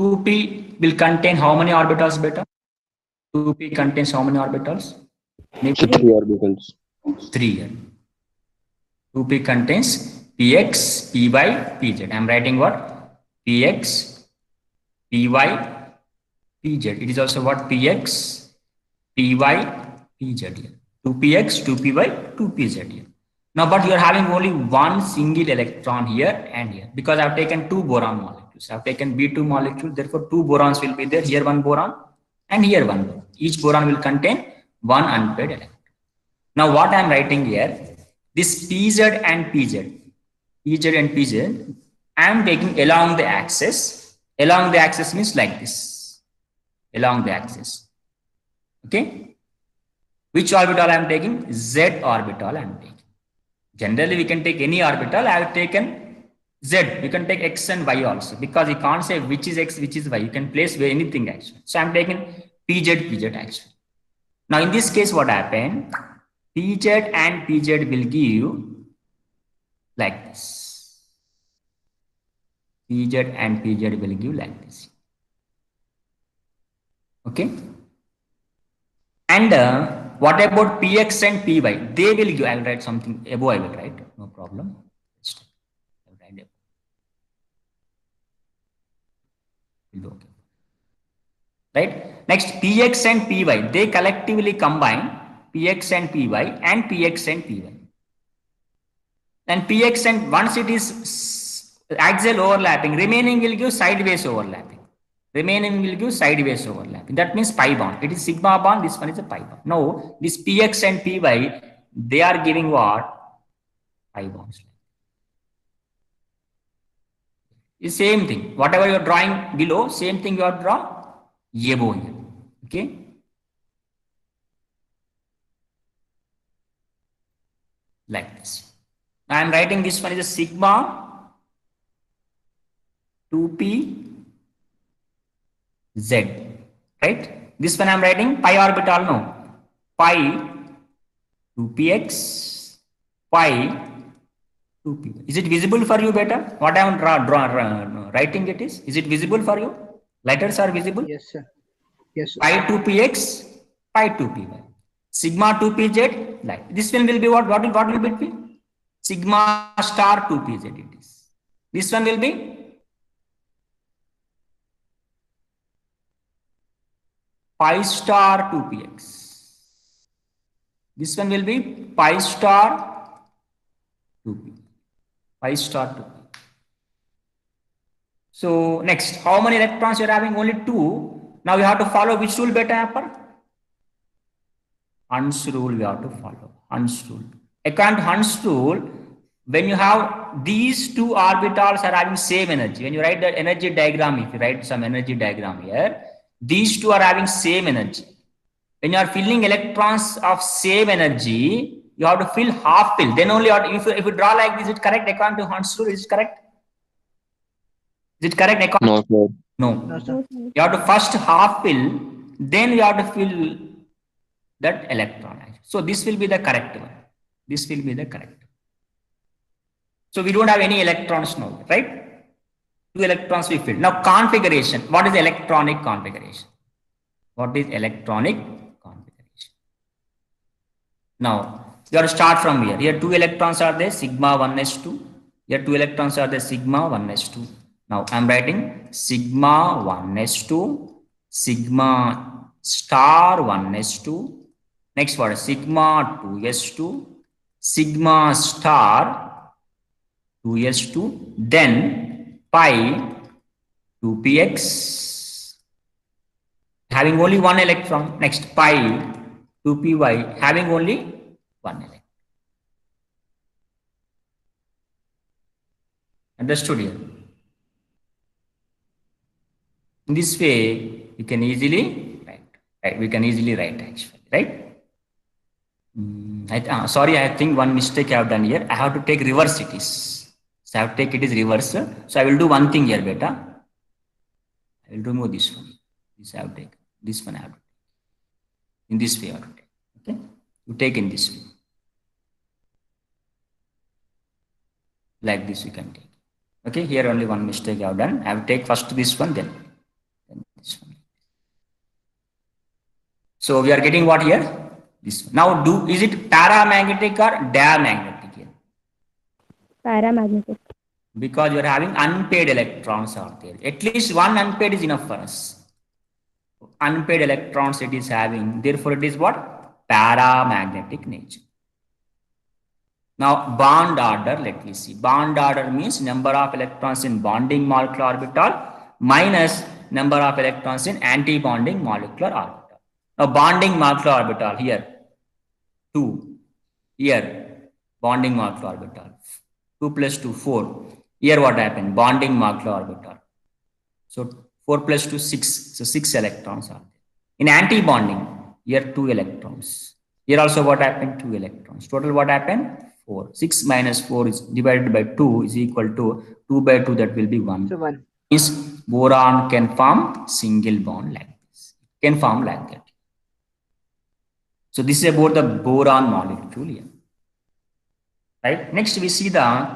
2p will contain how many orbitals, beta? 2p contains how many orbitals? Maybe So 3 orbitals. 3 here. 2p contains px, py, pz. I am writing what? Px, py, pz. It is also what? Px, py, pz here. 2px, 2py, 2pz here. Now, but you are having only one single electron here and here, because I have taken 2 boron molecules. I have taken B2 molecule, therefore 2 borons will be there. Here 1 boron and here 1 boron. Each boron will contain 1 unpaired electron. Now, what I am writing here, this pz and pz, I am taking along the axis. Along the axis means like this. Along the axis. Okay. Which orbital I am taking? Z orbital I am taking. Generally, we can take any orbital. I have taken Z. We can take X and Y also, because you can't say which is X, which is Y. You can place anything actually. So I'm taking PZ actually. Now in this case, what happened? PZ and PZ will give like this. PZ and PZ will give like this. Okay. And what about Px and Py? They will give. I will write something above. I will write. No problem. I will write above. Okay. Right. Next, Px and Py. They collectively combine Px and Py and Px and Py. And Px and once it is axial overlapping, remaining will give sideways overlapping. Remaining will give sideways overlapping. That means pi bond. It is sigma bond. This one is a pi bond. Now, this Px and Py, they are giving what? Pi bonds. It's same thing. Whatever you are drawing below, same thing you are draw above here. Okay. Like this. I am writing this one is a sigma 2p z, right? This one I am writing pi orbital, no, pi 2px, pi 2p. Is it visible for you better? What I am writing it is it visible for you? Letters are visible? Yes, sir. Yes, sir. Pi 2px, pi 2py. Sigma 2pz, like this one will be what will be? Sigma star 2pz it is. This one will be pi star 2px. This one will be pi star 2p. Pi star 2p. So next, how many electrons you are having? Only 2. Now you have to follow which rule, beta upper? Hund's rule we have to follow. Hund's rule. According to Hund's rule, when you have these two orbitals are having same energy, when you write the energy diagram, if you write some energy diagram here, these two are having same energy. When you are filling electrons of same energy, you have to fill half fill. Then only if you draw like this, is it correct according to Hund's rule? Is it correct? Is it correct? No, sir. No. No, sir. You have to first half fill, then you have to fill that electron. So this will be the correct one. This will be the correct one. So we don't have any electrons now, right? 2 electrons we filled. Now configuration. What is electronic configuration? What is electronic configuration? Now you have to start from here. Here 2 electrons are there, sigma 1s2. Here 2 electrons are there, sigma 1s2. Now I am writing sigma 1s2, sigma star 1s2. Next what? Sigma 2s2, sigma star 2s2, then pi 2px having only 1 electron. Next pi 2py having only 1 electron. Understood here? In this way, you can easily write. Right? We can easily write actually, right? Sorry, I think one mistake I have done here. I have to take reverse it is. So I have to take it is reverse. So I will do one thing here, beta. I will remove this one. This I have to take. This one I have to take. In this way I have to take. Okay? You take in this way. Like this you can take. Okay, here only one mistake I have done. I have to take first this one, then So we are getting what here? This. Now is it paramagnetic or diamagnetic here? Paramagnetic. Because you are having unpaired electrons out there. At least one unpaired is enough for us. Unpaired electrons it is having. Therefore, it is what? Paramagnetic nature. Now, bond order, let me see. Bond order means number of electrons in bonding molecular orbital minus number of electrons in anti-bonding molecular orbital. Now, bonding molecular orbital here, 2. Here, bonding molecular orbital. 2 plus 2, 4. Here what happened? Bonding molecular orbital. So 4 plus 2, 6. So 6 electrons are there. In anti-bonding, here 2 electrons. Here also what happened? 2 electrons. Total what happened? 4. 6 minus 4 is divided by 2 is equal to 2 by 2, that will be 1. So 1. Means boron can form single bond like this. It can form like that. So this is about the boron molecule here. Right? Next we see the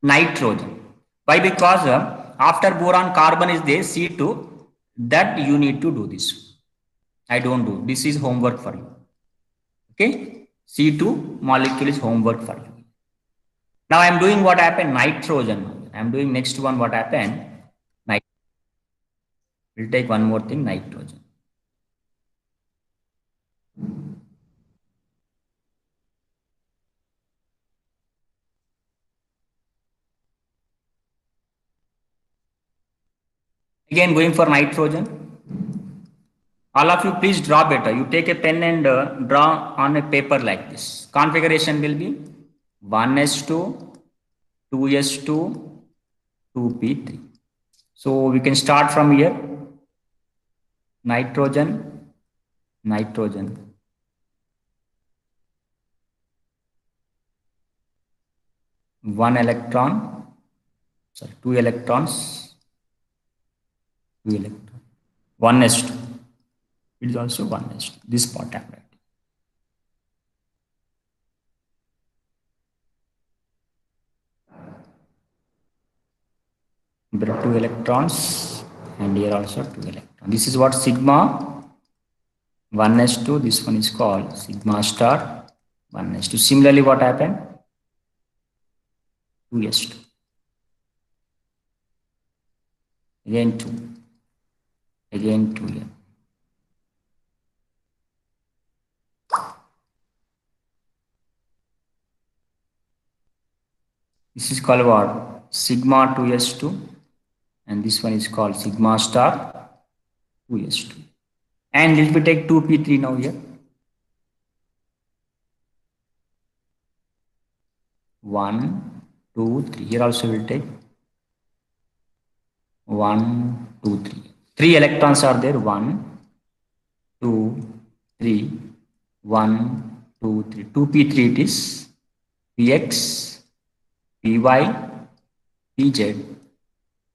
nitrogen. Why? Because after boron carbon is there, C2, that you need to do this. I don't do. This is homework for you. Okay? C2 molecule is homework for you. Now I am doing what happened? Nitrogen. I am doing next one what happened? We'll take one more thing, nitrogen. Again going for nitrogen. All of you please draw better. You take a pen and draw on a paper like this. Configuration will be 1s2, 2s2, 2p3. So we can start from here. Nitrogen, nitrogen. One electron, sorry, 2 electrons, 2 electrons. 1s2. It is also 1s2. This part I am writing. There are 2 electrons and here also 2 electrons. This is what sigma 1s2. This one is called sigma star 1s2. Similarly, what happened? 2s2. Again 2. Again 2 here. This is called what? Sigma 2s2. And this one is called sigma star 2s2. And let me take 2p3 now here. 1, 2, 3. Here also we'll take 1, 2, 3. 3 electrons are there. 1, 2, 3. 1, 2, 3. 2p3 it is. Px, py, pz.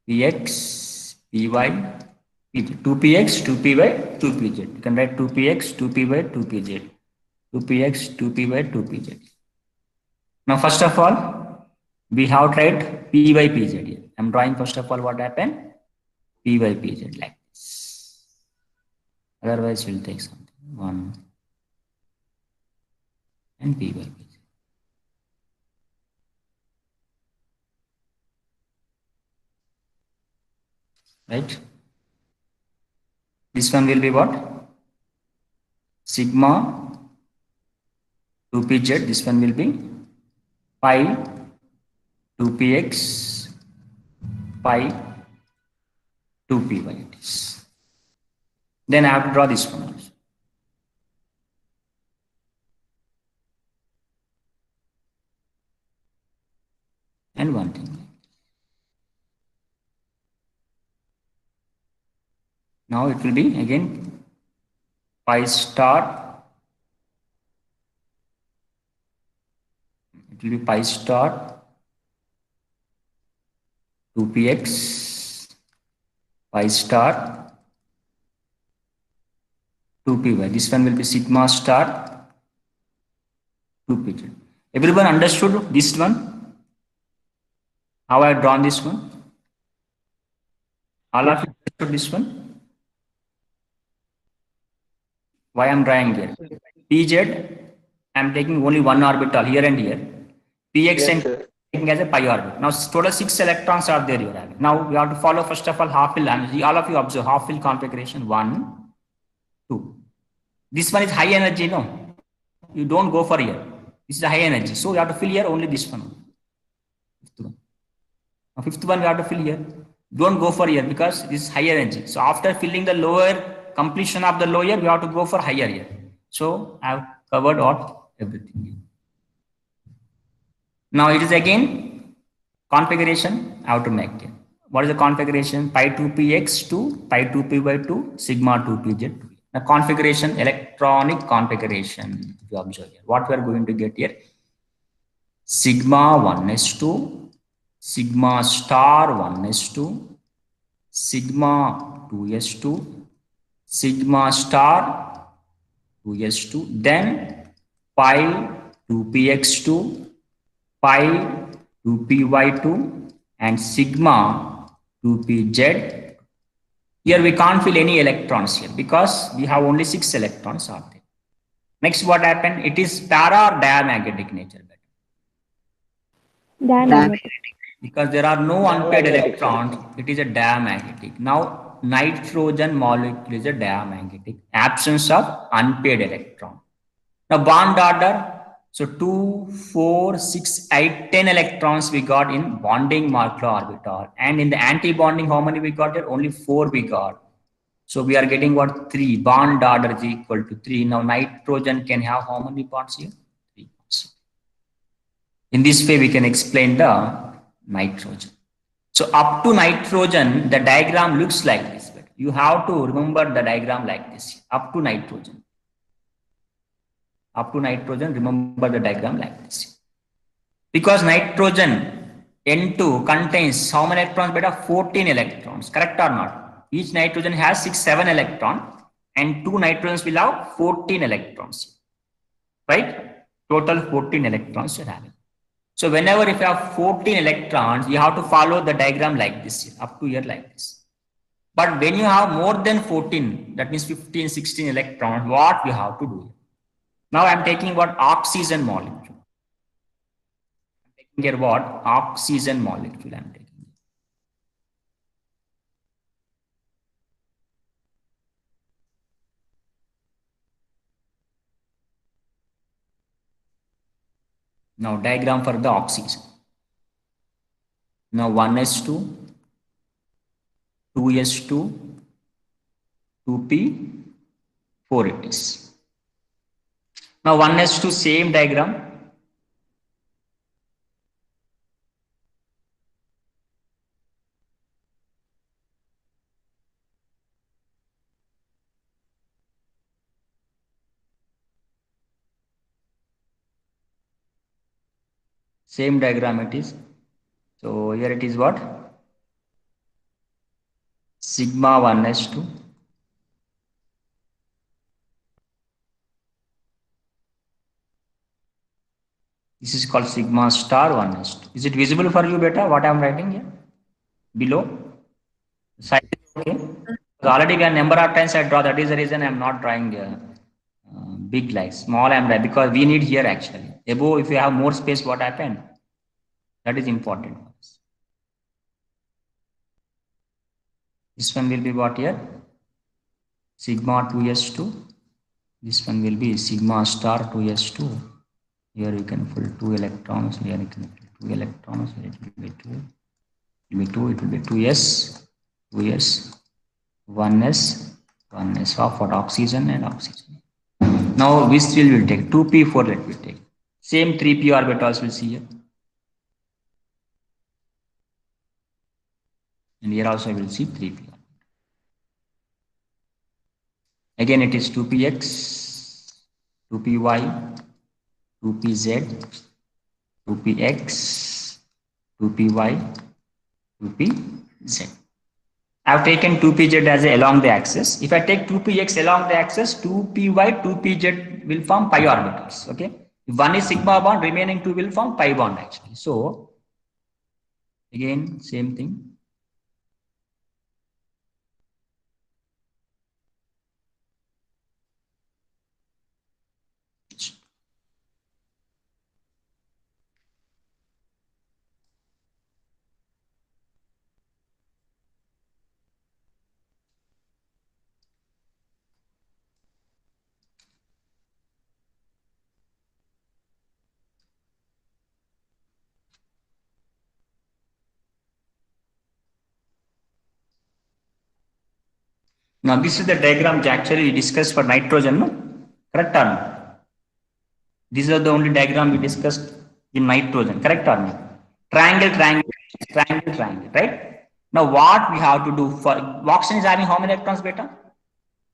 Px, py, pz. 2px, 2py, 2pz. You can write 2px, 2py, 2pz. 2px, 2py, 2pz. Now, first of all, we have tried py, pz here. I am drawing first of all what happened? Py, pz like this. Otherwise, we'll take something. 1 and py, pz. Right? This one will be what? Sigma 2pz. This one will be pi 2px pi 2py it is. Then I have to draw this one also. And one thing. Now it will be again pi star. It will be pi star 2px pi star 2py. This one will be sigma star 2pz. Everyone understood this one? How I have drawn this one? All of you understood this one? Why I'm drawing here? Pz, I'm taking only one orbital here and here. Px Yes, and sir. taking as a pi orbit. Now total 6 electrons are there you are having. Now we have to follow first of all half fill. And all of you observe half fill configuration 1, 2. This one is high energy, no? You don't go for here. This is a high energy. So you have to fill here only this one. Fifth one. Now fifth one we have to fill here. Don't go for here because this is higher energy. So after filling the lower, completion of the lower, we have to go for higher here. So I have covered all everything. Now it is again configuration I have to make it. What is the configuration? Pi 2px to pi 2p by 2 sigma 2pz. The configuration, electronic configuration, if you observe here, what we are going to get here? Sigma 1s2, sigma star 1s2, sigma 2s2, sigma star 2s2, then pi 2px2, pi 2py2, and sigma 2pz. Here we can't fill any electrons here because we have only 6 electrons are there. Next, what happened? It is para or diamagnetic nature. Diamagnetic. Because there are no unpaired Diamagnetic, sir. electrons, it is a diamagnetic. Now, nitrogen molecule is a diamagnetic. Absence of unpaired electron. Now, bond order. So, 2, 4, 6, 8, 10 electrons we got in bonding molecular orbital. And in the anti-bonding, how many we got here? Only 4 we got. So, we are getting what? 3. Bond order is equal to 3. Now, nitrogen can have how many bonds here? 3 bonds. In this way, we can explain the nitrogen. So up to nitrogen, the diagram looks like this. But you have to remember the diagram like this. Up to nitrogen. Up to nitrogen, remember the diagram like this. Because nitrogen N2 contains how many electrons? Beta 14 electrons. Correct or not? Each nitrogen has 6, 7 electrons. And 2 nitrogens will have 14 electrons. Right? Total 14 electrons you're having. So whenever if you have 14 electrons, you have to follow the diagram like this, up to here like this. But when you have more than 14, that means 15, 16 electrons, what we have to do? Now I'm taking what? Oxygen molecule. I'm taking here what? Oxygen molecule I'm taking. Now diagram for the oxygen. Now 1s2, 2s2, 2p, 4 it is. Now 1s2 same diagram. Same diagram it is. So here it is what? Sigma 1s2. This is called sigma star 1s2. Is it visible for you beta what I am writing here? Below? Size is okay. So already a number of times I draw. That is the reason I am not drawing big like small I am drawing because we need here actually. Above, if you have more space, what happened? That is important for us. This one will be what here? Sigma 2s2. This one will be sigma star 2s2. Here you can fill 2 electrons. Here you can fill 2 electrons. Here it will be 2. It will be 2. It will be 2s, 2s, 1s, 1s of what? Oxygen and oxygen. Now which will take? 2p4 let me take. Same 3p orbitals will see here. And here also I will see 3p. Again it is 2px, 2py, 2pz, 2px, 2py, 2pz. I have taken 2pz as along the axis. If I take 2px along the axis, 2py, 2pz will form pi orbitals. Okay. If one is sigma bond, remaining two will form pi bond actually. So again, same thing. Now this is the diagram which actually we discussed for nitrogen, no? Correct or no? These are the only diagram we discussed in nitrogen, correct or not? Triangle, triangle, triangle, triangle, right? Now what we have to do for oxygen is having how many electrons, beta?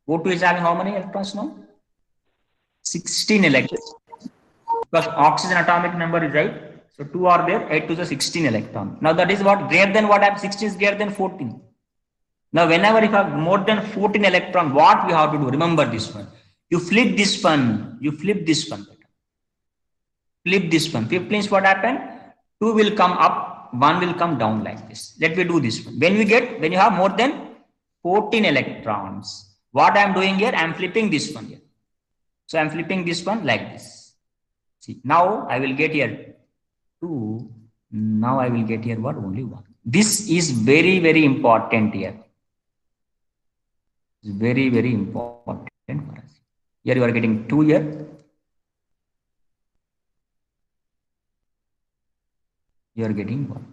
O2 is having how many electrons now? 16 electrons. Because oxygen atomic number is 8. So 2 are there, 8 to the 16 electron. Now that is what greater than what happens, 16 is greater than 14. Now whenever you have more than 14 electron, what we have to do? Remember this one. You flip this one, you flip this one. Flip this one. Flip means what happened? 2 will come up, 1 will come down like this. Let me do this one. When you have more than 14 electrons, what I am doing here, I am flipping this one here. So I am flipping this one like this. See, now I will get here 2. Now I will get here what? Only 1. This is very, very important here. It's very, very important for us. Here you are getting 2 here. You are getting 1.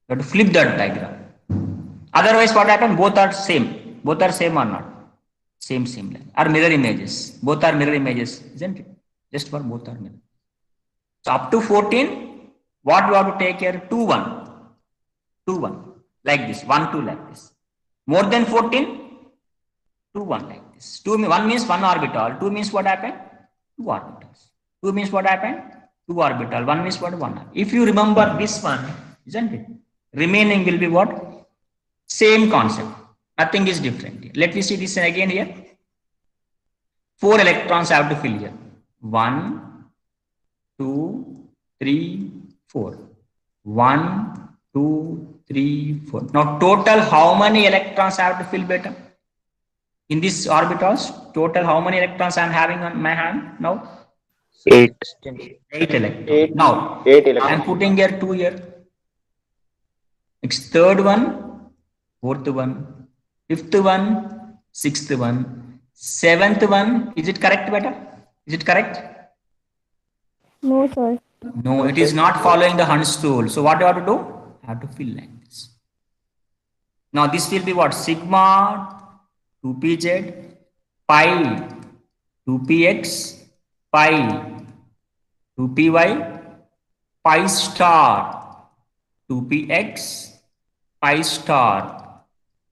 You have to flip that diagram. Otherwise, what happened? Both are same. Both are same or not? Same line. Are mirror images. Both are mirror images, isn't it? Just for both are mirror. So up to 14, what you have to take here? 2, 1. 2, 1. Like this. 1, 2 like this. More than 14, 2, 1 like this. 1 means 1 orbital. 2 means what happened? 2 orbitals. 2 means what happened? 2 orbital. 1 means what? 1. If you remember this one, isn't it? Remaining will be what? Same concept. Nothing is different. Let me see this again here. 4 electrons I have to fill here. 1, 2, 3, 4. 1, 2, 3, 4. Now total how many electrons I have to fill, beta? In these orbitals, total how many electrons I am having on my hand now? 8. 8 electrons. Now 8 I electrons. am putting here 2 here. Next third one, fourth one, fifth one, sixth one, seventh one. Is it correct, beta? Is it correct? No, sir. No, it is not following the Hund's rule. So what do I have to do? I have to fill like this. Now this will be what? Sigma 2pz pi 2px pi 2py pi star 2px pi star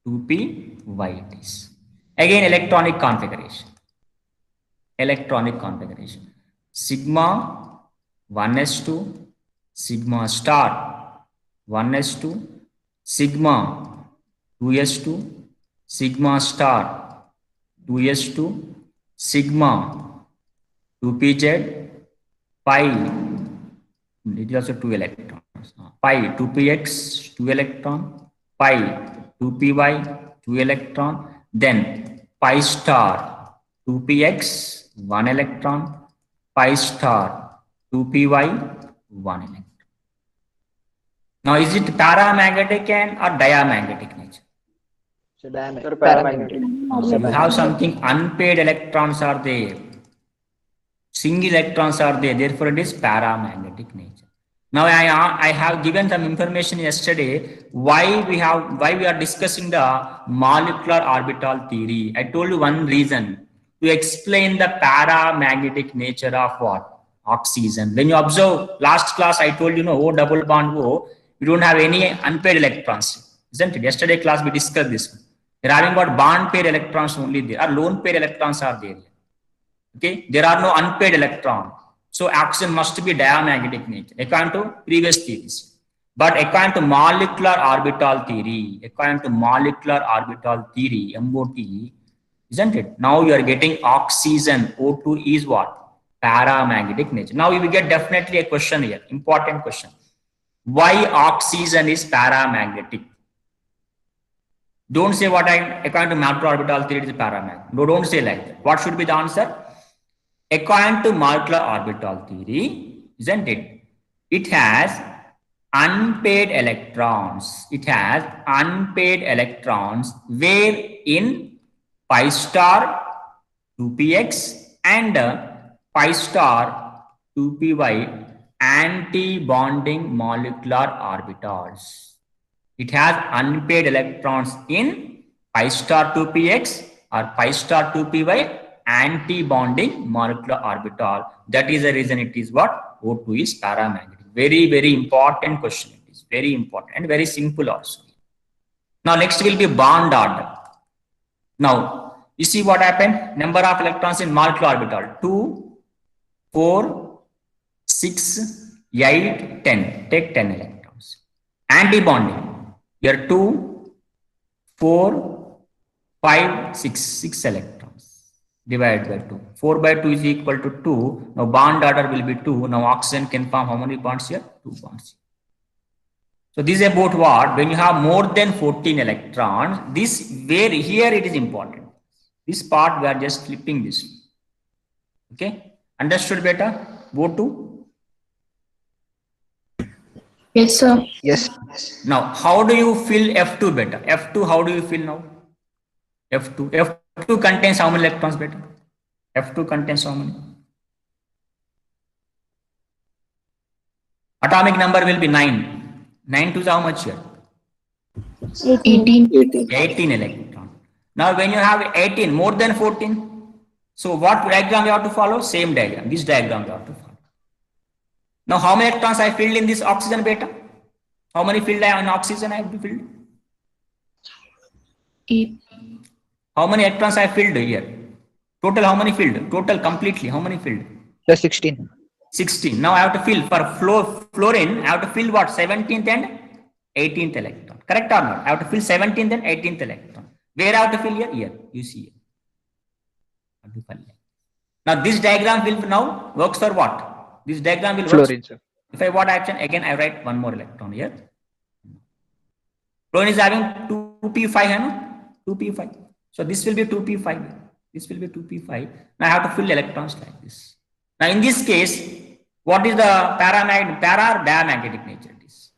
2py it is. Again electronic configuration. Electronic configuration. Sigma 1s2, sigma star 1s2, sigma 2s2, sigma star 2s2, sigma 2pz, pi, it is also 2 electrons, pi 2px 2 electron, pi 2py 2 electron, then pi star 2px 1 electron, pi star 2py 1 electron. Now is it paramagnetic and or diamagnetic nature? So paramagnetic. So you have something unpaired electrons are there. Single electrons are there, therefore it is paramagnetic nature. Now I have given some information yesterday why we are discussing the molecular orbital theory. I told you one reason to explain the paramagnetic nature of what? Oxygen. When you observe last class, I told you no O double bond O, you don't have any unpaired electrons, isn't it? Yesterday class we discussed this. They're having got bond pair electrons only there, or lone pair electrons are there. Okay, there are no unpaired electrons. So oxygen must be diamagnetic nature, according to previous theories. But according to molecular orbital theory, MOT, isn't it? Now you are getting oxygen, O2 is what? Paramagnetic nature. Now you will get definitely a question here, important question. Why oxygen is paramagnetic? Don't say what according to molecular orbital theory it is paramagnetic. No, don't say like that. What should be the answer? According to molecular orbital theory, isn't it? It has unpaired electrons. It has unpaired electrons where in pi star 2px and pi star 2py anti-bonding molecular orbitals. It has unpaired electrons in pi star 2px or pi star 2py anti-bonding molecular orbital. That is the reason it is what? O2 is paramagnetic. Very, very important question. It is very important and very simple also. Now next will be bond order. Now you see what happened? Number of electrons in molecular orbital 2, 4, 6, 8, 10. Take 10 electrons. Anti-bonding. Here 2, 4, 5, 6 electrons. Divided by 2. 4 by 2 is equal to 2. Now bond order will be 2. Now oxygen can form how many bonds here? 2 bonds. So this is about what? When you have more than 14 electrons, this where here it is important. This part we are just flipping this. Okay? Understood better? Go to. Yes, sir. Yes. Now, how do you fill F2 better? F2, how do you fill now? F2 contains how many electrons better? F2 contains how many? Atomic number will be 9. 9 to how much here? 18. 18 electron. Now, when you have 18, more than 14, so what diagram you have to follow? Same diagram. This diagram you have to follow. Now, how many electrons I filled in this oxygen beta? How many filled in oxygen I have to fill? 8. How many electrons I filled here? Total how many filled? Total completely how many filled? Plus 16. 16. Now I have to fill for fluorine. I have to fill what? 17th and 18th electron. Correct or not? I have to fill 17th and 18th electron. Where I have to fill here? Here. You see here. I have to fill here. Now this diagram will now works for what? This diagram will work. Fluorine, sir. If I want action again, I write one more electron here. Fluorine is having 2p5, 2p5. So this will be 2p5. This will be 2p5. Now I have to fill electrons like this. Now in this case, what is the para or diamagnetic nature?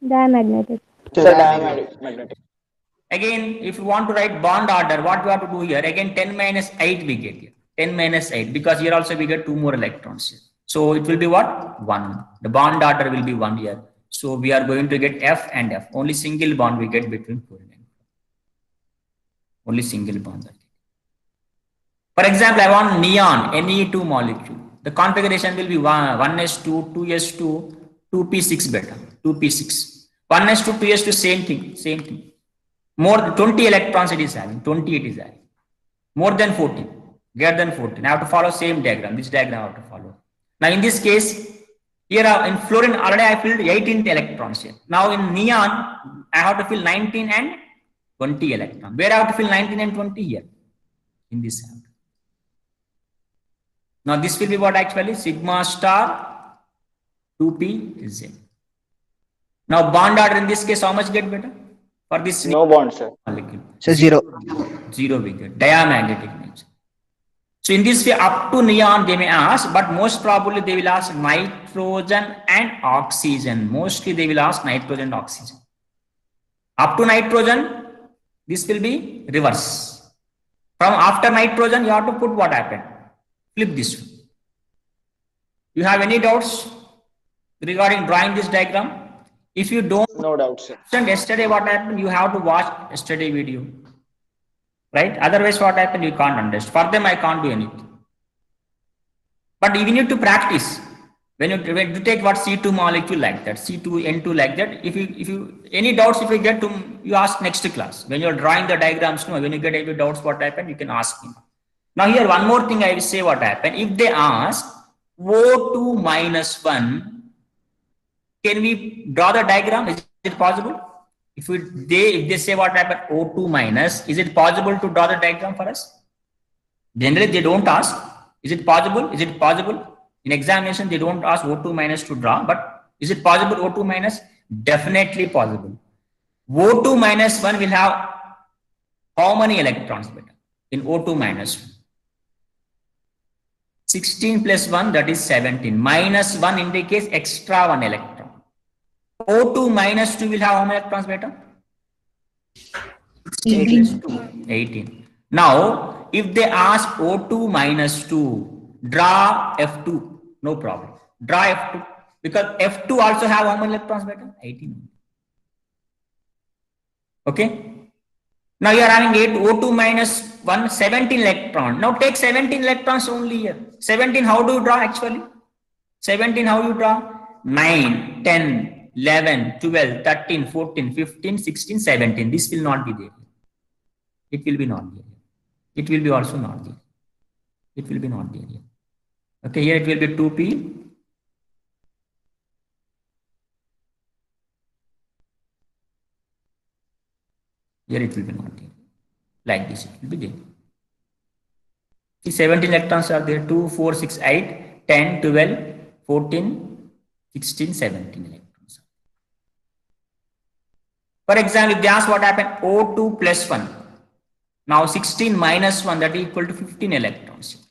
Diamagnetic. Diamagnetic. Again, if you want to write bond order, what we have to do here? Again, 10 minus 8 we get here. 10 minus 8 because here also we get 2 more electrons here. So it will be what? 1. The bond order will be 1 here. So we are going to get F and F. Only single bond we get between fluorine and only single bond. For example, I want neon, Ne2 molecule. The configuration will be 1s2, 2s2, 2p6 beta, 2p6. 1s2, 2s2, same thing. More than 20 electrons it is having, 20 it is having. More than 14, greater than 14. I have to follow same diagram, this diagram I have to follow. Now in this case, here in fluorine already I filled 18 electrons here. Now in neon, I have to fill 19 and 20 electrons. Where I have to fill 19 and 20 here? In this hand. Now this will be what actually? Sigma star 2pz. Now bond order in this case, how much get better? For this No bond, sir. molecule. So 0. 0 we get. Diamagnetic nature. So in this way, up to neon they may ask, but most probably they will ask nitrogen and oxygen. Mostly they will ask nitrogen and oxygen. Up to nitrogen, this will be reverse. From after nitrogen, you have to put what happened. Flip this one. You have any doubts regarding drawing this diagram? If you don't No doubt, sir. understand yesterday what happened, you have to watch yesterday video. Right? Otherwise, what happened, you can't understand. For them, I can't do anything. But you need to practice. When you take what C2 molecule like that, C2, N2 like that, if you any doubts, if you get to, you ask next class. When you're drawing the diagrams, no, when you get any doubts what happened, you can ask me. Now here, one more thing I will say what happened. If they ask O2 minus 1, can we draw the diagram? Is it possible? If they say what happened, O2 minus, is it possible to draw the diagram for us? Generally, they don't ask. Is it possible? Is it possible? In examination, they don't ask O2 minus to draw, but is it possible O2 minus? Definitely possible. O2 minus 1 will have how many electrons better in O2 minus 1? 16 plus 1, that is 17. Minus 1 indicates extra 1 electron. O2 minus 2 will have how many electrons better? 18. 18. Now, if they ask O2 minus 2, draw F2. No problem. Draw F2. Because F2 also have how many electrons better? 18. Okay. Now you are having 8 O2 minus 1, 17 electron. Now take 17 electrons only here. 17, how do you draw actually? 17, how you draw? 9, 10, 11, 12, 13, 14, 15, 16, 17. This will not be there. It will be not there. It will be also not there. It will be not there. Okay, here it will be 2p. Here it will be not there. Like this, it will be there. See, 17 electrons are there. 2, 4, 6, 8, 10, 12, 14, 16, 17 electrons. For example, if they ask what happened, O2 plus 1. Now 16 minus 1, that is equal to 15 electrons.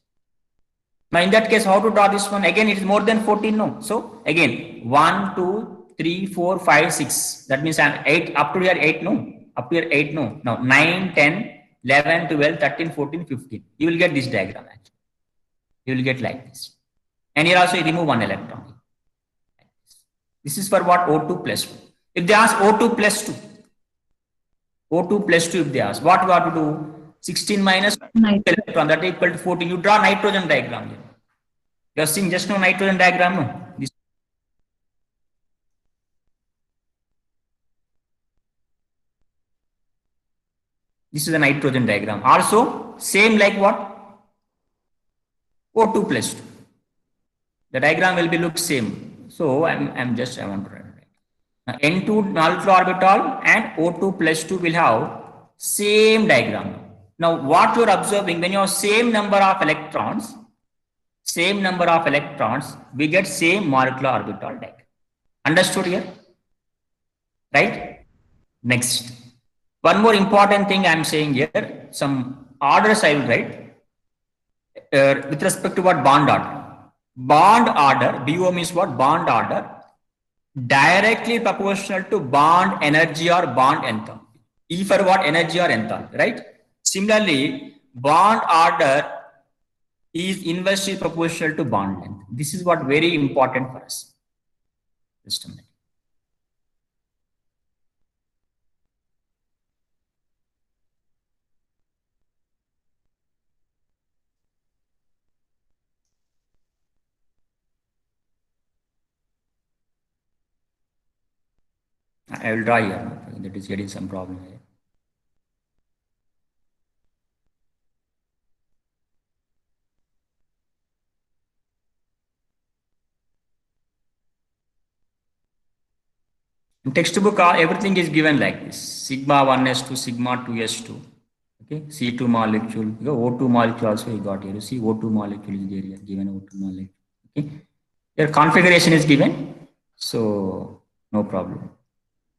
Now in that case, how to draw this one? Again, it is more than 14, no? So again, 1, 2, 3, 4, 5, 6. That means I'm 8, up to here 8, no? Up here 8, no? Now 9, 10, 11, 12, 13, 14, 15. You will get this diagram actually. You will get like this. And here also you remove one electron. This is for what? O2 plus 2. If they ask O2 plus 2, O2 plus 2 if they ask, what we have to do? 16 minus electron, that is equal to 14. You draw nitrogen diagram here. You are seeing just no nitrogen diagram, no? This is a nitrogen diagram. Also, same like what? O2 plus 2. The diagram will be look same. So I want to write. Now, N2 molecular orbital and O2 plus 2 will have same diagram. Now, what you are observing, when you have same number of electrons, we get same molecular orbital diagram. Understood here? Right? Next. One more important thing I am saying here, some orders I will write with respect to what bond order. Bond order, BO means what? Bond order, directly proportional to bond energy or bond enthalpy. E for what? Energy or enthalpy, right? Similarly, bond order is inversely proportional to bond length. This is what very important for us. Just a minute. I will draw here. That is getting some problem here. In textbook, everything is given like this: sigma 1s2, sigma 2s2. Okay, C2 molecule, O2 molecule also you got here. You see, O2 molecule is there here, given O2 molecule. Okay, your configuration is given, so no problem.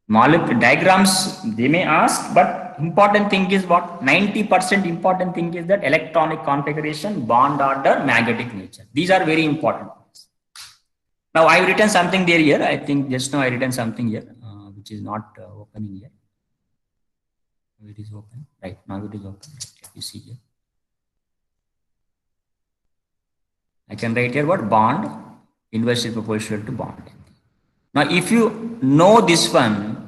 Molecule diagrams they may ask, but important thing is what? 90% important thing is that electronic configuration, bond order, magnetic nature. These are very important. Now I've written something there here. I think just now I written something here, which is not opening here. It is open. Right, now it is open. Right, you see here. I can write here what? Bond inversely proportional to bond. Now if you know this one,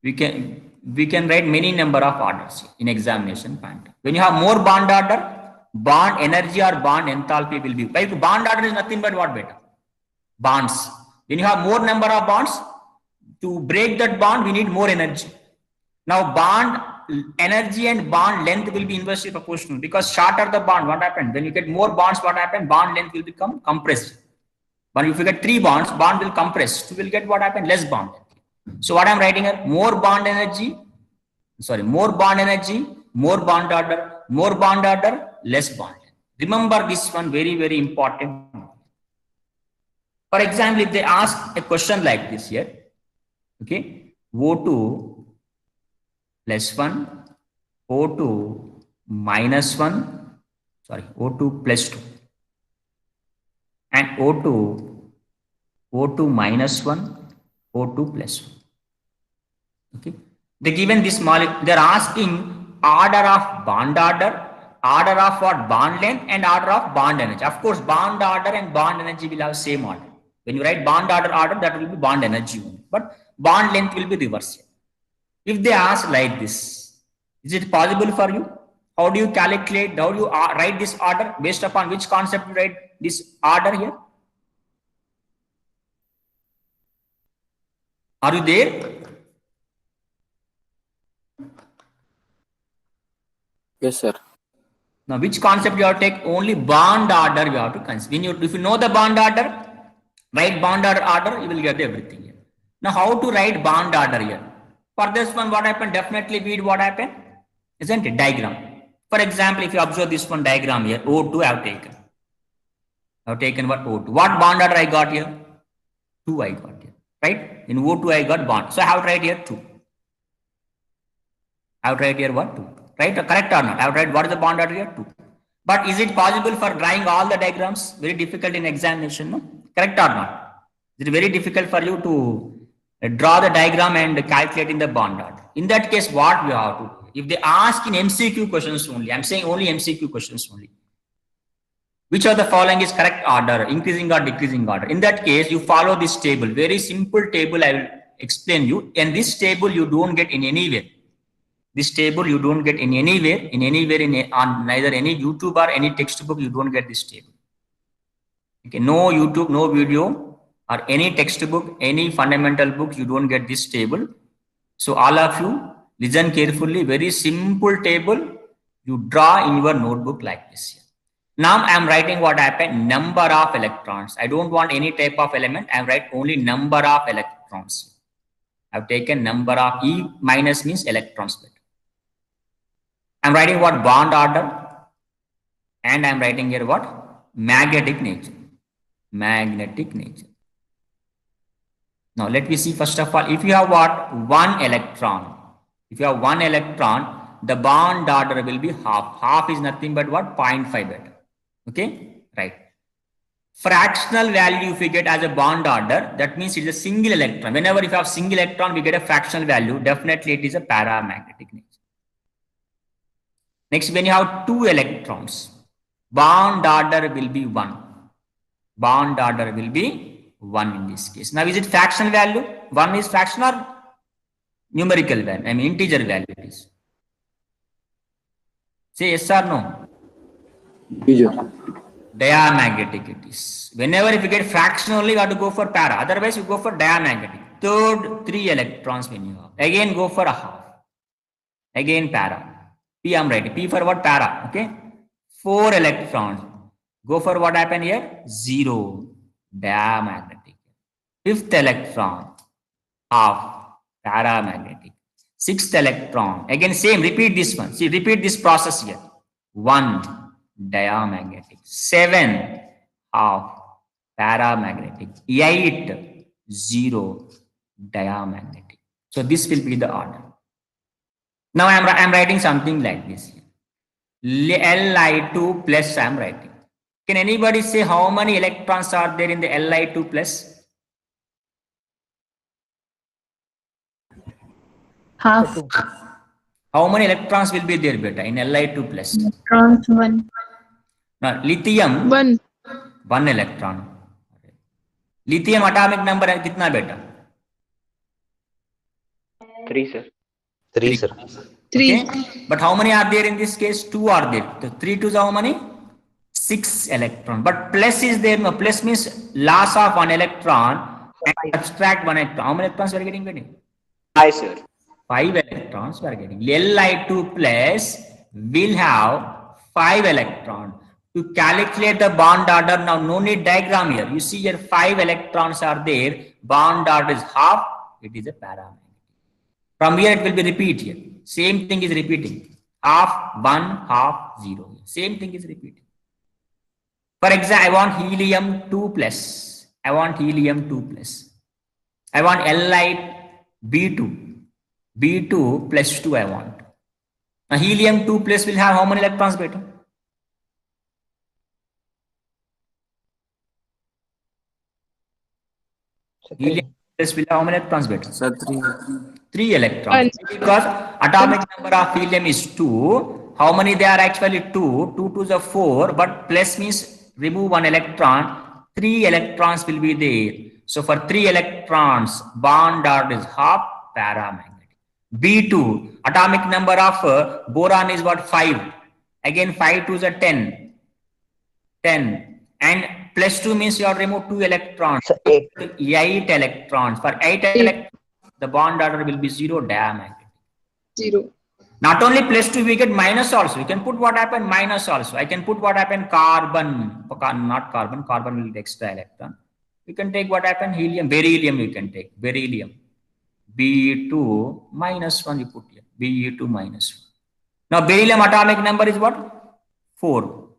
we can write many number of orders in examination point. When you have more bond order, bond energy or bond enthalpy will be. Like bond order is nothing but what beta? Bonds. When you have more number of bonds, to break that bond, we need more energy. Now bond energy and bond length will be inversely proportional, because shorter the bond, what happened? When you get more bonds, what happened? Bond length will become compressed. But if you get 3 bonds, bond will compress. You will get what happened? Less bond. So what I'm writing here, more bond energy, more bond order, less bond. Remember this one, very, very important. For example, if they ask a question like this here, okay, O2 plus 1, O2 minus 1, O2 plus 2, and O2 minus 1, O2 plus 1. Okay, they given this molecule, they are asking order of bond order, order of what? Bond length, and order of bond energy. Of course, bond order and bond energy will have same order. When you write bond order, that will be bond energy only, but bond length will be reversed. If they ask like this, is it possible for you? How do you calculate? How do you write this order? Based upon which concept you write this order here? Are you there? Yes, sir. Now, which concept you have to take? Only bond order you have to consider. If you know the bond order, write bond order, you will get everything here. Now, how to write bond order here? For this one, what happened? Definitely read what happened, isn't it? Diagram. For example, if you observe this one diagram here, O2 I have taken. I have taken what O2. What bond order I got here? 2 I got here, right? In O2 I got bond. So I have to write here 2. I have to write here what? 2. Right? Correct or not? I have to write what is the bond order here? 2. But is it possible for drawing all the diagrams? Very difficult in examination, no? Correct or not? Is it very difficult for you to draw the diagram and calculate in the bond order? In that case, what we have to do? If they ask in MCQ questions only, I'm saying only MCQ questions only. Which of the following is correct order, increasing or decreasing order? In that case, you follow this table. Very simple table I will explain you. And this table you don't get in anywhere. This table you don't get in anywhere, on neither any YouTube or any textbook, you don't get this table. Okay, no YouTube, no video or any textbook, any fundamental book, you don't get this table. So all of you listen carefully, very simple table you draw in your notebook like this here. Now I am writing what happened, number of electrons. I don't want any type of element, I am writing only number of electrons. I have taken number of E minus means electrons. I'm writing what bond order, and I'm writing here what magnetic nature. Magnetic nature. Now let me see first of all, if you have what 1 electron, if you have 1 electron, the bond order will be half. Half is nothing but what 0.5 beta. Okay, right. Fractional value if we get as a bond order, that means it's a single electron. Whenever if you have single electron, we get a fractional value. Definitely it is a paramagnetic nature. Next, when you have 2 electrons, bond order will be 1. Bond order will be 1 in this case. Now, is it fractional value? 1 is fractional or numerical value? I mean, integer value it is. Say yes or no? Integer. Diamagnetic it is. Whenever if you get fractional only, you have to go for para. Otherwise, you go for diamagnetic. Third, 3 electrons when you have. Again, go for a half. Again, para. P I'm writing. P for what? Para. Okay. 4 electrons. Go for what happened here? 0. Diamagnetic. 5th electron. Half. Paramagnetic. 6th electron. Again, same. Repeat this one. See, repeat this process here. 1. Diamagnetic. 7. Half. Paramagnetic. 8. 0. Diamagnetic. So this will be the order. Now I'm writing something like this. Li2 plus I'm writing. Can anybody say how many electrons are there in the Li2 plus? Half. How many electrons will be there, beta, in Li2 plus? Electrons 1. Now lithium 1. 1 electron. Lithium atomic number है कितना बेटा? 3, sir. 3, sir. 3. Okay? But how many are there in this case? 2 are there. So 3 2s how many? 6 electron. But plus is there. No, plus means loss of 1 electron and subtract 1 electron. How many electrons we are getting? 5, sir. 5 electrons we are getting. Li2 plus will have 5 electrons. To calculate the bond order, now no need diagram here. You see here 5 electrons are there. Bond order is half. It is a paramagnetic. From here it will be repeat here. Same thing is repeating. Half, 1, half, 0. Same thing is repeating. For example, I want helium 2 plus. I want helium 2 plus. I want Li B2 plus 2 I want. Now helium 2 plus will have how many electrons beta? Helium plus will have how many electrons beta? Sir, 3. 3 electrons. Because atomic number of helium is 2. How many they are actually 2? 2 2s are 4. But plus means remove 1 electron. 3 electrons will be there. So for 3 electrons, bond order is half paramagnetic. B2, atomic number of boron is what? 5. Again 5 2s are 10. 10. And plus 2 means you have removed 2 electrons. So 8. 8 electrons. For 8 electrons, the bond order will be 0 diamagnetic. 0. Not only plus 2, we get minus also. You can put what happened minus also. I can put what happened carbon. Not carbon. Carbon will be extra electron. You can take what happened helium. Beryllium you can take. Beryllium. Be2 minus 1 you put here. Be2 minus 1. Now beryllium atomic number is what? 4.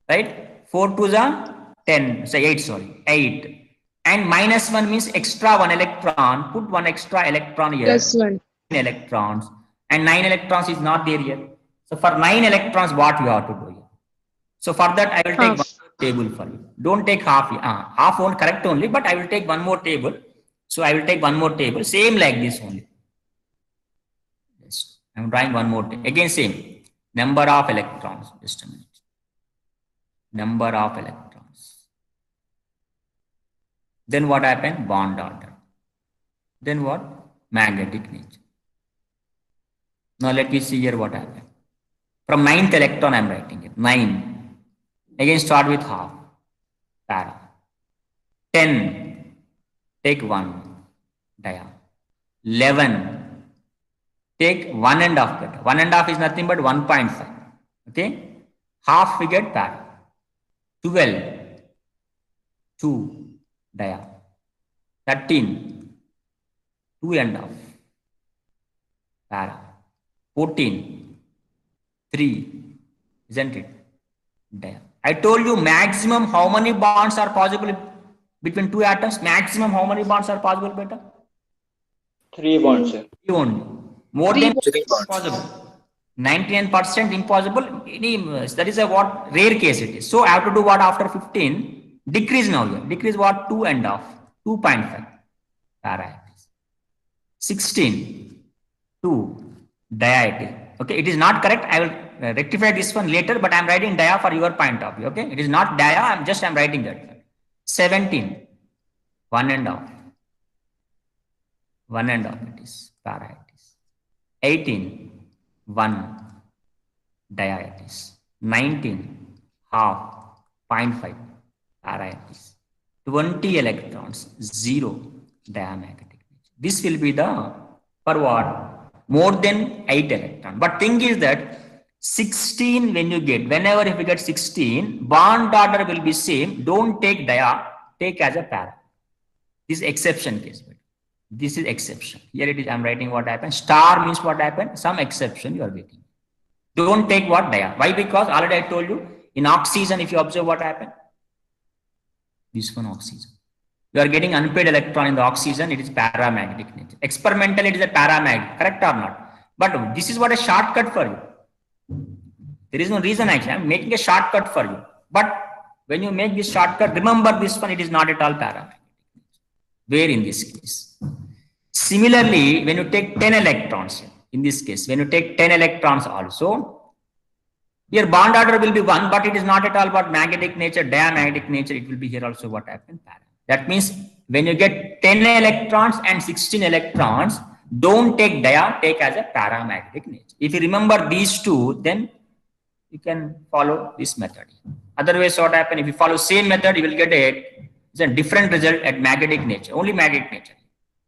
Right? 4 to the 10. Say 8, sorry. 8. And minus 1 means extra 1 electron. Put 1 extra electron here. Plus 1. Electrons. And 9 electrons is not there yet. So for 9 electrons, what you have to do here? So for that, I will take one more table for you. Don't take half. Half won't correct only, but I will take one more table. So I will take one more table, same like this only. Yes. I'm drawing one more table. Again, same. Number of electrons. Just a minute. Number of electrons. Then what happened? Bond order. Then what? Magnetic nature. Now let me see here what happened. From 9th electron, I'm writing it. 9. Again, start with half. Para. 10. Take 1. Dia. 11. Take 1.5 beta. 1.5 is nothing but 1.5. Okay. Half we get para. 12. 2. Dia. 13. 2.5. Para. 14. 3. Isn't it? Dia. I told you maximum how many bonds are possible between two atoms? Maximum how many bonds are possible, beta? 3 bonds, sir. 3 only. More than 3 bonds. possible. 99% impossible. That is a what rare case it is. So I have to do what after 15? Decrease now here. Decrease what? 2.5. 2.5. Para. 16. 2. Dia. Okay, it is not correct. I will rectify this one later, but I am writing dia for your point of view. Okay, it is not dia. I'm writing that. 17. 1.5. 1.5 it is. Para it is. 18. 1. Dia it is. 19. Half. 0.5. Para it is. 20 electrons. 0. Diamagnetic. This will be the for what? More than 8 electron. But thing is that 16 when you get, whenever if you get 16, bond order will be same. Don't take dia, take as a para. This is exception case. This is exception. Here it is, I'm writing what happened. Star means what happened? Some exception you are getting. Don't take what dia. Why? Because already I told you, in oxygen, if you observe what happened, this one oxygen. You are getting unpaired electron in the oxygen, it is paramagnetic nature. Experimentally, it is a paramagnetic, correct or not? But this is what a shortcut for you. There is no reason actually, I am making a shortcut for you. But when you make this shortcut, remember this one, it is not at all paramagnetic. Where in this case? Similarly, when you take 10 electrons, in this case, when you take 10 electrons also, here bond order will be 1, but it is not at all about magnetic nature, diamagnetic nature, it will be here also what happened, paramagnetic. That means when you get 10 electrons and 16 electrons, don't take dia, take as a paramagnetic nature. If you remember these two, then you can follow this method. Otherwise, what happens? If you follow same method, you will get a different result at magnetic nature, only magnetic nature.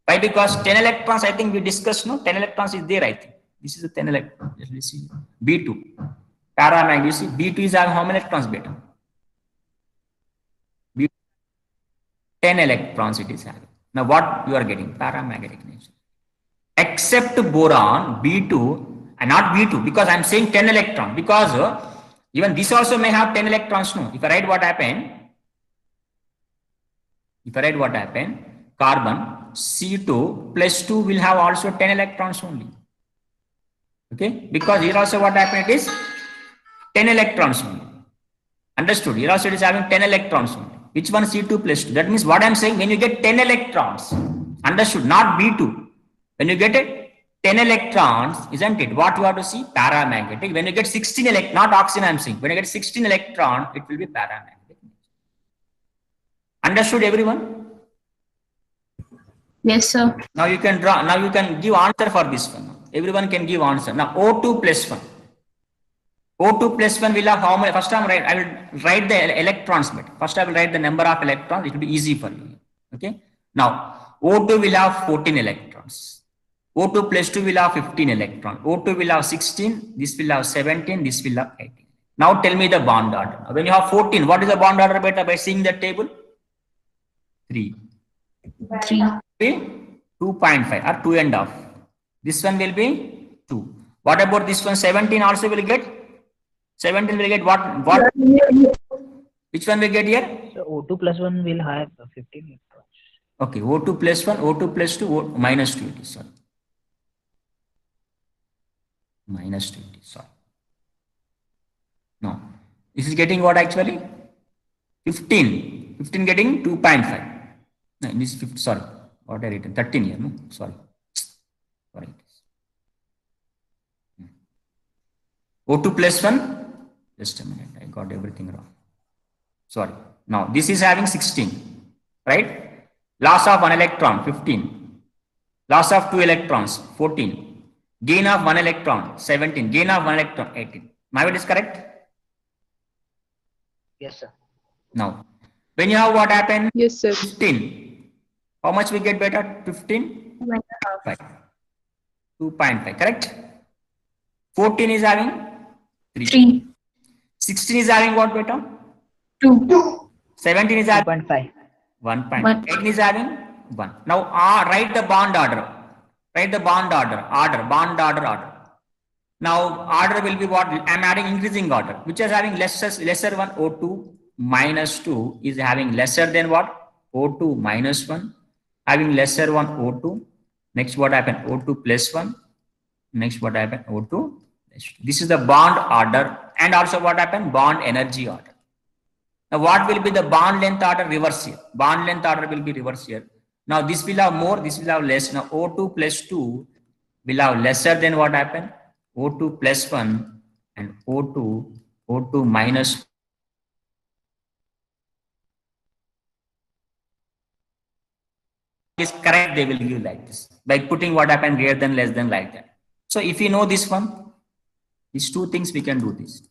Why? Because 10 electrons, I think we discussed, no? 10 electrons is there, I think. This is a 10 electrons. Let's see. B2. Paramagnetic. You see, B2 is how many electrons beta? 10 electrons it is having. Now what you are getting? Paramagnetic nature. Except boron, B2, and not B2, because I am saying 10 electron, because even this also may have 10 electrons. No, if I write what happened, carbon, C2 plus 2 will have also 10 electrons only. Okay, because here also what happened, it is 10 electrons only. Understood? Here also it is having 10 electrons only. Which one? C2 plus 2. That means what I'm saying, when you get 10 electrons, understood, not B2. When you get 10 electrons, isn't it? What you have to see? Paramagnetic. When you get 16 electrons, not oxygen I'm saying. When you get 16 electrons, it will be paramagnetic. Understood everyone? Yes, sir. Now you can draw. Now you can give answer for this one. Everyone can give answer. Now O2 plus 1. O2 plus 1 will have how many? First time I will write the electrons bit. First I will write the number of electrons. It will be easy for you. Okay. Now O2 will have 14 electrons. O2 plus 2 will have 15 electrons. O2 will have 16. This will have 17. This will have 18. Now tell me the bond order. When you have 14, what is the bond order beta by seeing the table? 3. 3. 2.5 or 2.5. This one will be 2. What about this one? 17 also will get? 17 will get what? Which one will get here? So O2 plus 1 will have 15 electrons. Okay, O2 plus 1, O2 plus 2, minus 2 it is, sorry. Minus 2 it is, sorry. No. This is getting what actually? 15. 15 getting 2.5. No, this is 50, sorry. What I written? 13 here, no? Sorry. Sorry. O2 plus 1. Just a minute. I got everything wrong. Sorry. Now, this is having 16. Right? Loss of 1 electron, 15. Loss of 2 electrons, 14. Gain of 1 electron, 17. Gain of 1 electron, 18. My word is correct? Yes, sir. Now, when you have what happened? Yes, sir. 15. How much we get better? 15? 5. 2.5, correct? 14 is having 3. 3. 16 is having what beta? 2. 17 is having 2.5. 1.5. 18 is having 1. Now write the bond order. Write the bond order. Bond order. Now order will be what? I am adding increasing order. Which is having lesser one? O2 minus 2 is having lesser than what? O2 minus 1. Having lesser one O2. Next what happened? O2 plus 1. Next what happened? O2. This is the bond order. And also what happened? Bond energy order. Now what will be the bond length order? Reverse here. Bond length order will be reverse here. Now this will have more, this will have less. Now O2 plus 2 will have lesser than what happened? O2 plus 1 and O2 minus is correct. They will give like this by putting what happened greater than less than like that. So if you know this one, these two things we can do this.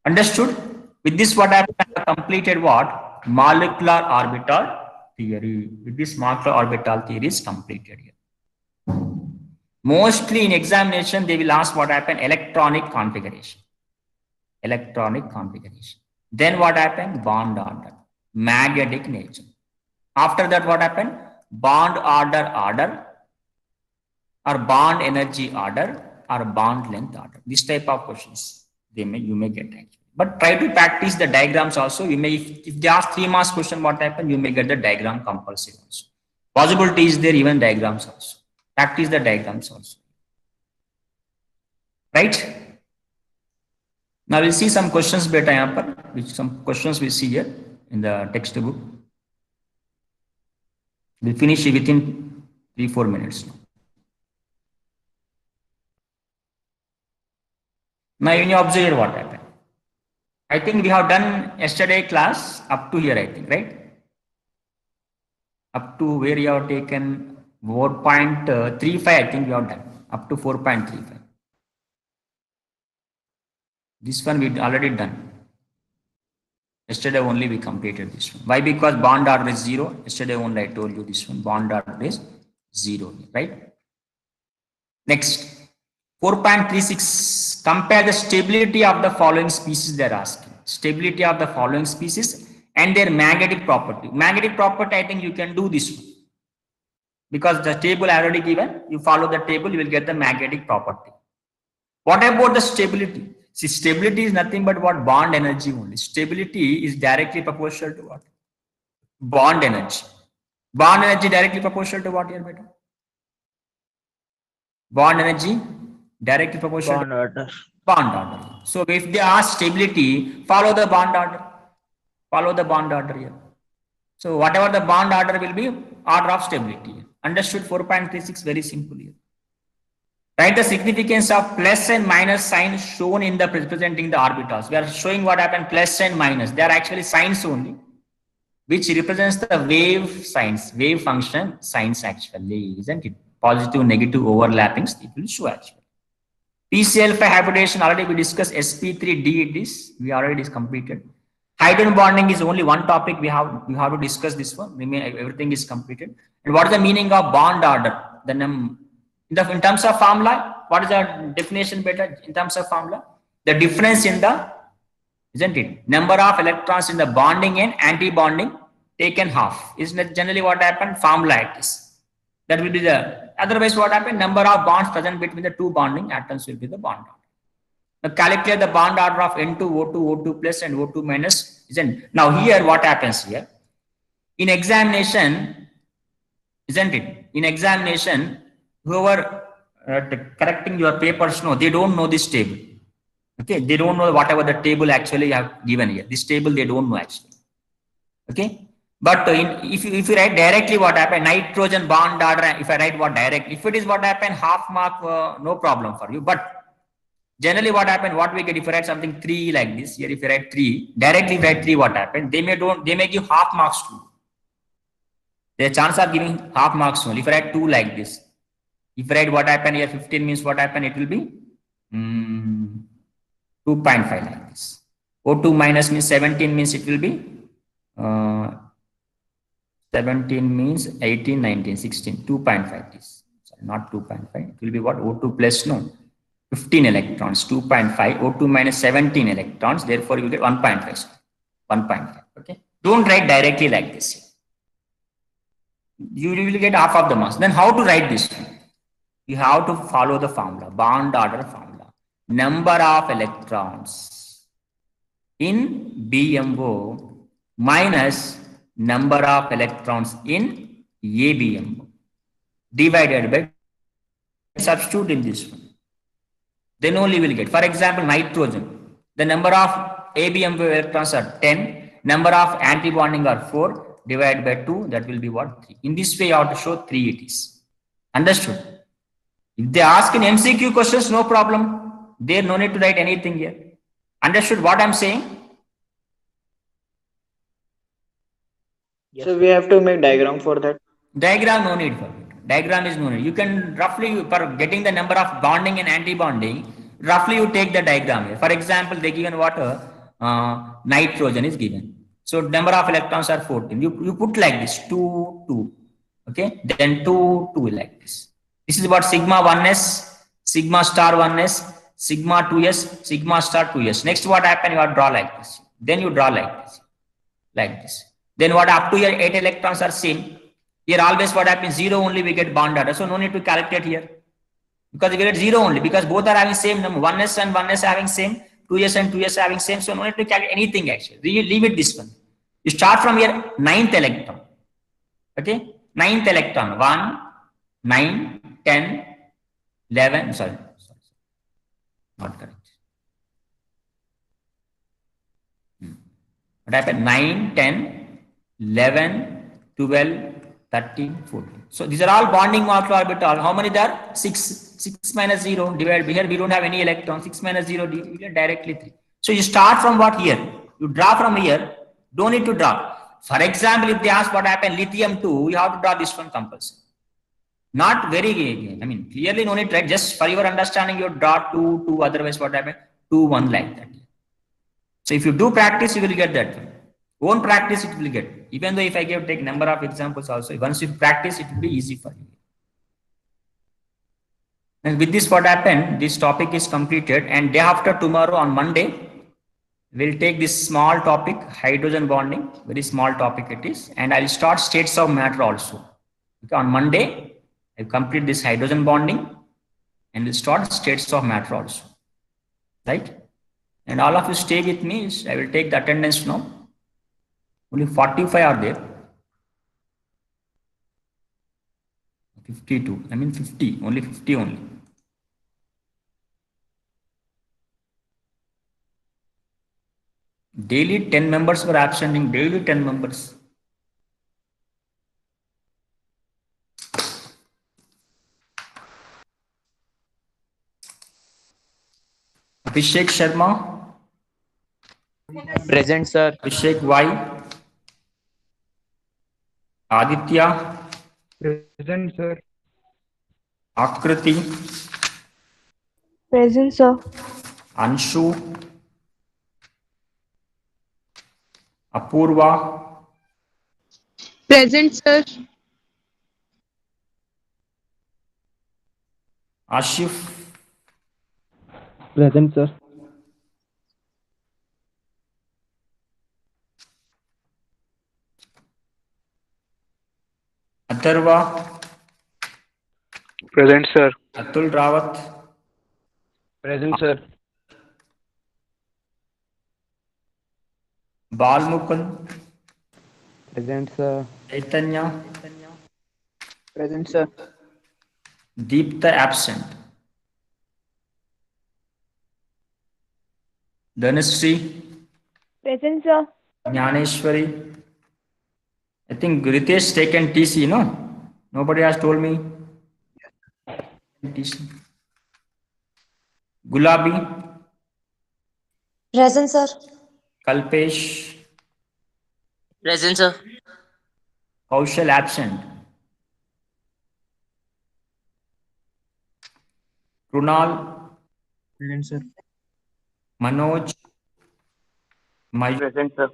Understood? With this what happened? I have completed what? Molecular orbital theory. With this molecular orbital theory is completed here. Mostly in examination, they will ask what happened? Electronic configuration. Electronic configuration. Then what happened? Bond order. Magnetic nature. After that, what happened? Bond order or bond energy order or bond length order. This type of questions you may get actually. But try to practice the diagrams also. You may, if they ask 3 marks question, what happened? You may get the diagram compulsory also. Possibility is there, even diagrams also. Practice the diagrams also. Right? Now we'll see some questions beta yahan par, which some questions we see here in the textbook. We'll finish it within 3-4 minutes now. Now you observe what happened. I think we have done yesterday class up to here, I think, right? Up to where you have taken 4.35, I think we have done up to 4.35. This one we already done. Yesterday only we completed this one. Why? Because bond order is 0. Yesterday only I told you this one. Bond order is 0, right? Next. 4.36, compare the stability of the following species they are asking. Stability of the following species and their magnetic property. Magnetic property, I think you can do this one. Because the table I already given, you follow the table, you will get the magnetic property. What about the stability? See, stability is nothing but what? Bond energy only. Stability is directly proportional to what? Bond energy. Bond energy directly proportional to what here, beta? Bond energy directly proportional Bond order. Bond order. So if they ask stability, follow the bond order. Follow the bond order here. So whatever the bond order will be, order of stability. Understood? 4.36, very simple here. Write the significance of plus and minus sign shown in the representing the orbitals. We are showing what happened plus and minus. They are actually signs only. which represents the wave signs, wave function signs actually, isn't it? Positive, negative overlappings, it will show actually. PC alpha hybridization, already we discussed sp3d, it is, we already completed. Hydrogen bonding is only one topic we have to discuss this one. Everything is completed. And what is the meaning of bond order? Then in terms of formula, what is the definition better in terms of formula? The difference in the, isn't it, number of electrons in the bonding and anti-bonding taken half. Isn't that generally what happened? Formula it is. That will be the, otherwise what happened? Number of bonds present between the two bonding atoms will be the bond order. Now calculate the bond order of N2, O2, O2 plus and O2 minus. Isn't? Now here what happens here? In examination, isn't it? In examination, whoever correcting your papers, no, they don't know this table. Okay, they don't know whatever the table actually you have given here. This table they don't know actually. Okay, but if you write directly what happened, nitrogen bond order, if I write what direct, if it is what happened, half mark, no problem for you. But generally what happened, what we get, if you write something 3 like this, here if you write 3, directly write 3, what happened, they may give half marks to you. There's a chance of giving half marks only. If you write 2 like this, if you write what happened here, 15 means what happened, it will be 2.5 like this. O2 minus means 17 means it will be 17 means 18, 19, 16, 2.5 this. Sorry, not 2.5. It will be what? O2 plus no. 15 electrons, 2.5, O2 minus 17 electrons, therefore you will get 1.5. 1.5. Okay. Don't write directly like this. You will get half of the mass. Then how to write this? You have to follow the formula, bond order formula. Number of electrons in BMO minus number of electrons in ABMO divided by, substitute in this one. Then only will get, for example, nitrogen. The number of ABMO electrons are 10, number of antibonding are 4, divided by 2, that will be what? 3. In this way, you have to show 3 it is. Understood? If they ask in MCQ questions, no problem. There no need to write anything here. Understood what I'm saying? Yes. So we have to make diagram for that. Diagram no need for it. Diagram is no need. You can roughly, for getting the number of bonding and anti-bonding, roughly you take the diagram here. For example, they given water, nitrogen is given. So number of electrons are 14. You put like this, 2, 2. Okay, then 2, 2 like this. This is what sigma 1s, sigma star 1s, sigma 2s, sigma star 2s. Next what happen, you have to draw like this. Then you draw like this. Like this. Then what, up to here 8 electrons are same. Here always what happens, 0 only we get bond order. So no need to calculate here. Because we get 0 only, because both are having same number. 1s and 1s having same, 2s and 2s having same. So no need to calculate anything actually. Leave it this one. You start from here 9th electron. Okay, 9th electron, 1, 9, 10, 11, sorry, not correct. What happened? 9, 10, 11, 12, 13, 14. So these are all bonding molecular orbital. How many there are? 6. 6 minus 0 divided by, here we don't have any electron. 6 minus 0 directly 3. So you start from what here? You draw from here. Don't need to draw. For example, if they ask what happened, lithium 2, you have to draw this one compulsory. Not very, I mean, clearly no need, right? Just for your understanding, you draw 2, 2, otherwise what happened? 2, 1 like that. So if you do practice, you will get that. Won't practice, it will get. Even though if I take number of examples also, once you practice, it will be easy for you. And with this, what happened? This topic is completed, and day after tomorrow on Monday, we'll take this small topic, hydrogen bonding. Very small topic it is, and I'll start states of matter also. Okay, on Monday, I'll complete this hydrogen bonding, and we'll start states of matter also. Right? And all of you stay with me. I will take the attendance now. Only 45 are there. 52. I mean 50. Only 50 only. Daily 10 members were absenting. Daily 10 members. Abhishek Sharma. Present, sir. Abhishek Y. Aditya, Present, sir. Akriti, Present, sir. Anshu, Apurva, Present, sir. Ashif, Present, sir. Atharva, Present, sir. Atul Rawat, Present, sir. Balmukund, Present, sir. Chaitanya, Present, sir. Deepta absent, Dhanashree, Present, sir. Jnaneshwari. I think Ritesh taken TC, no? Nobody has told me. TC. Gulabi, Present, sir. Kalpesh, Present, sir. Kaushal absent, Krunal, Present, sir. Manoj, Mayur, Present, sir.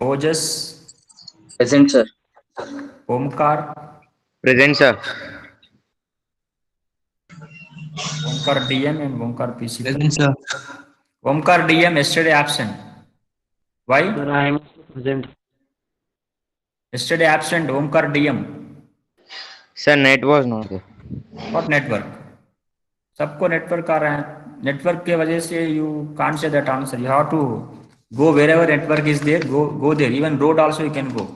Ojas, Present, sir. Omkar, Present, sir. Omkar DM and Omkar PC. Present, sir. Omkar DM yesterday absent. Why? Sir, I am present. Yesterday absent Omkar DM. Sir, net was not there. What network? सबको network आ रहा है. Network के वजह से you can't say that answer. You have to go wherever network is there. Go there. Even road also you can go.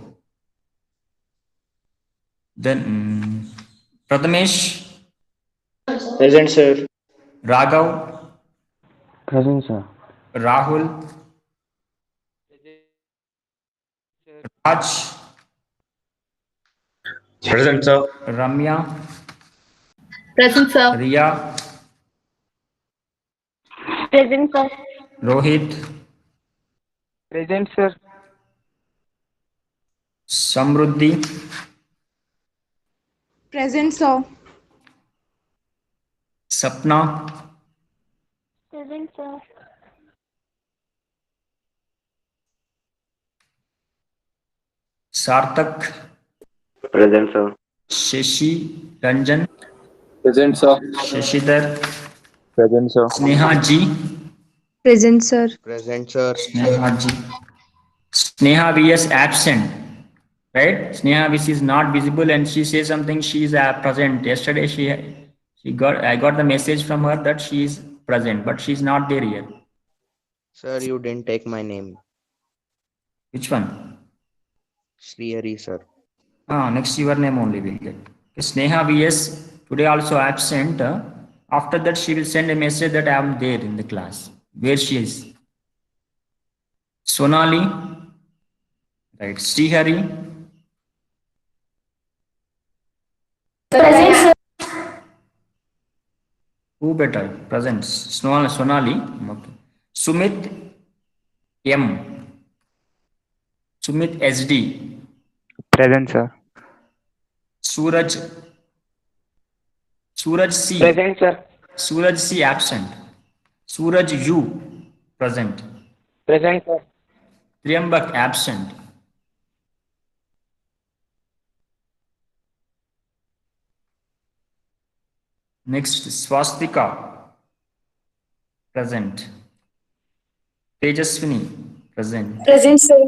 Then Prathamesh, Present, sir. Raghav, Present, sir. Rahul, Raj, Present, sir. Ramya, Present, sir. Riya, Present, sir. Rohit, Present, sir. Samruddhi, Present, sir. Sapna, Present, sir. Sarthak, Present, sir. Shashi, Ranjan, Present, sir. Shashidhar, Present, sir. Sneha Ji, Present, sir. Present, sir. Sneha Ji, Sneha VS absent, right? Sneha VS is not visible and she says something. She is present. Yesterday I got the message from her that she is present, but she is not there here. Sir, you didn't take my name. Which one? Srihari, sir. Next your name only will get. Sneha VS today also absent. After that she will send a message that I am there in the class. Where she is? Sonali, right? Srihari, Present, sir. who better? Present. Sonali. Okay. Sumit M. Sumit SD. Present, sir. Suraj. Suraj C. Present, sir. Suraj C absent. Suraj U present. Present, sir. Triambak absent. Next Swastika present. Tejaswini present. Present, sir.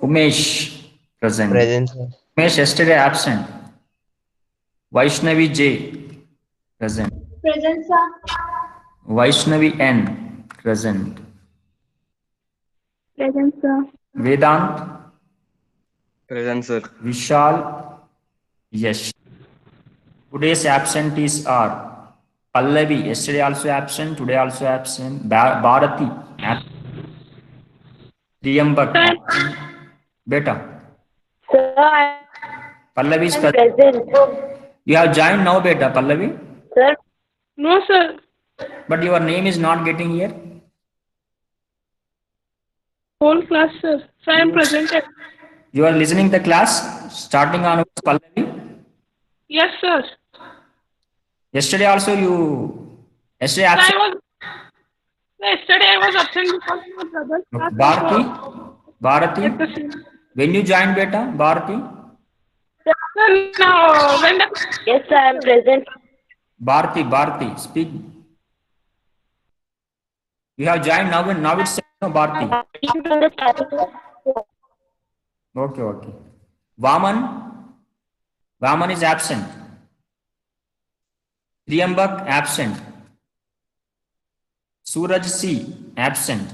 Umesh present. Present, sir. Umesh yesterday absent. Vaishnavi J present. Present, sir. Vaishnavi N present. Present, sir. Vedant, Present, sir. Vishal, Yash. Today's absentees are Pallavi, yesterday also absent, today also absent. Bharati, absent. Triyambak, absent. Beta, Sir, I Pallavi is am present. present. You have joined now, Beta, Pallavi, Sir? No, sir. but your name is not getting here. Whole class, sir. So I am present. You are listening the class starting on Pallavi. Yes, sir. Yesterday also yesterday Sir, absent. yesterday I was absent because my brother's class Bharati, was at the same. when you joined beta, Bharati, Sir, now when the Yes, sir, I am present. Bharati, speak. You have joined now, and now it's no Bharati. From the starting. Okay. Vaman is absent. Triyambak absent. Suraj C absent.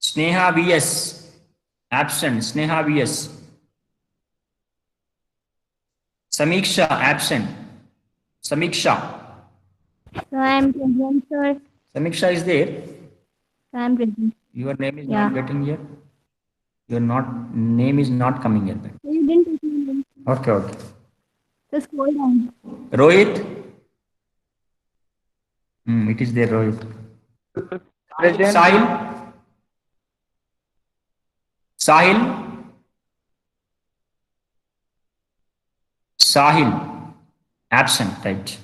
Sneha VS absent. Sneha VS. Samiksha absent. Samiksha. So I am present, sir. Samiksha is there. So I am present. Your name is Yeah. not getting here. Your name is not coming here. So you didn't take my name. Okay. So scroll down. Rohit. It is there, Rohit. Present. Sahil. Absent, right.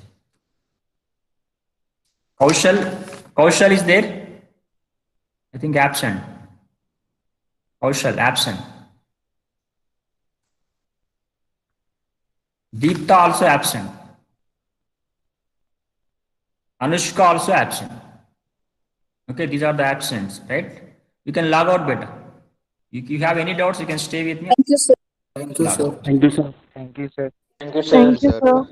Kaushal is there. I think absent. Kaushal, absent. Deepta also absent. Anushka also absent. Okay, these are the absents, right? You can log out better. If you have any doubts, you can stay with me. Thank you, sir. Thank you, sir. Thank you, sir. Thank you, sir. Thank you, sir.